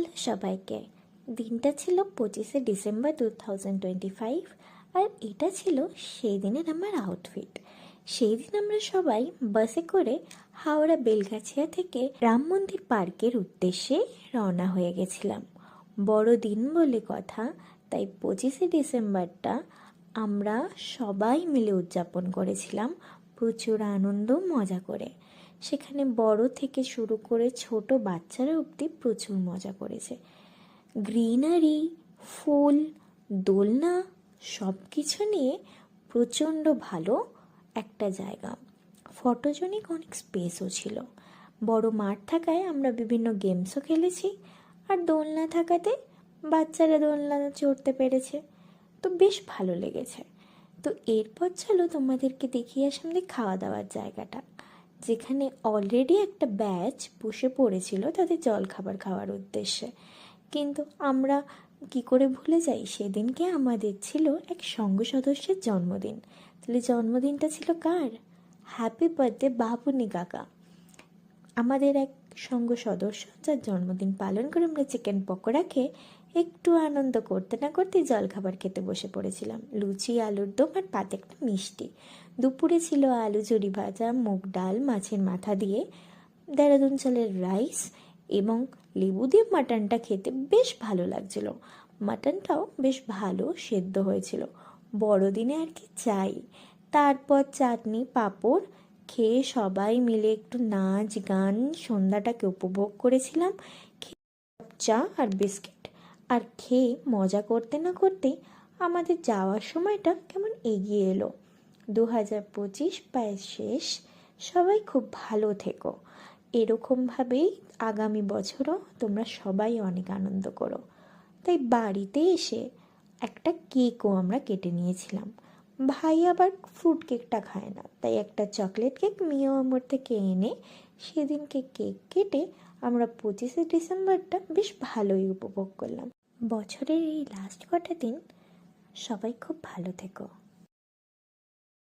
Hello সবাইকে। দিনটা ছিল 25শে ডিসেম্বর 2025, আর এটা ছিল সেই দিনের আমার আউটফিট। সেই দিন আমরা সবাই বাসে করে হাওড়া বেলগাছিয়া থেকে রাম মন্দির পার্কের উদ্দেশ্যে রওনা হয়ে গেছিলাম। বড় দিন বলে কথা, তাই 25শে ডিসেম্বরটা আমরা সবাই মিলে উদযাপন করেছিলাম প্রচুর আনন্দ মজা করে। সেখানে বড় থেকে শুরু করে ছোট বাচ্চারা অবধি প্রচুর মজা করেছে। গ্রিনারি, ফুল, দোলনা সব কিছু নিয়ে প্রচণ্ড ভালো একটা জায়গা। ফটোজেনিক অনেক স্পেসও ছিল। বড় মাঠ থাকায় আমরা বিভিন্ন গেমসও খেলেছি, আর দোলনা থাকাতে বাচ্চারা দোলনা চড়তে পেরেছে, তো বেশ ভালো লেগেছে। তো এরপর চলো তোমাদেরকে দেখিয়ে আসলাম খাওয়া দাওয়ার জায়গাটা, যেখানে অলরেডি একটা ব্যাচ বসে পড়েছিল তাদের জলখাবার খাওয়ার উদ্দেশ্যে। কিন্তু আমরা কি করে ভুলে যাই, সেদিনকে আমাদের ছিল এক সঙ্গ সদস্যের জন্মদিন। তাহলে জন্মদিনটা ছিল কার? হ্যাপি বার্থডে বাবুনি কাকা, আমাদের এক সঙ্গ সদস্য, যার জন্মদিন পালন করে আমরা চিকেন পকোড়া খেয়ে একটু আনন্দ করতে না করতে জলখাবার খেতে বসে পড়েছিলাম। লুচি, আলুর দম আর পাতে একটা মিষ্টি। দুপুরে ছিল আলু ঝুরি ভাজা, মুগ ডাল, মাছের মাথা দিয়ে দেরাদুন চালের রাইস এবং লেবু দিয়ে মাটনটা খেতে বেশ ভালো লাগছিল। মাটনটাও বেশ ভালো সেদ্ধ হয়েছিল। বড়দিনে আর কি চাই। তারপর চাটনি, পাঁপড় খেয়ে সবাই মিলে একটু নাচ গান সন্ধ্যাটাকে উপভোগ করেছিলাম। চা আর বিস্কিট আর খেয়ে মজা করতে না করতেই আমাদের যাওয়ার সময়টা কেমন এগিয়ে এলো। 2025 প্রায় শেষ। সবাই খুব ভালো থেকো। এরকমভাবেই আগামী বছরও তোমরা সবাই অনেক আনন্দ করো। তাই বাড়িতে এসে একটা কেকও আমরা কেটে নিয়েছিলাম। ভাই আবার ফ্রুট কেকটা খায় না, তাই একটা চকলেট কেক মিও আমর থেকে এনে সেদিনকে কেক কেটে আমরা 25শে ডিসেম্বরটা বেশ ভালোই উপভোগ করলাম। বছরের এই লাস্ট কটা দিন সবাই খুব ভালো থেকো।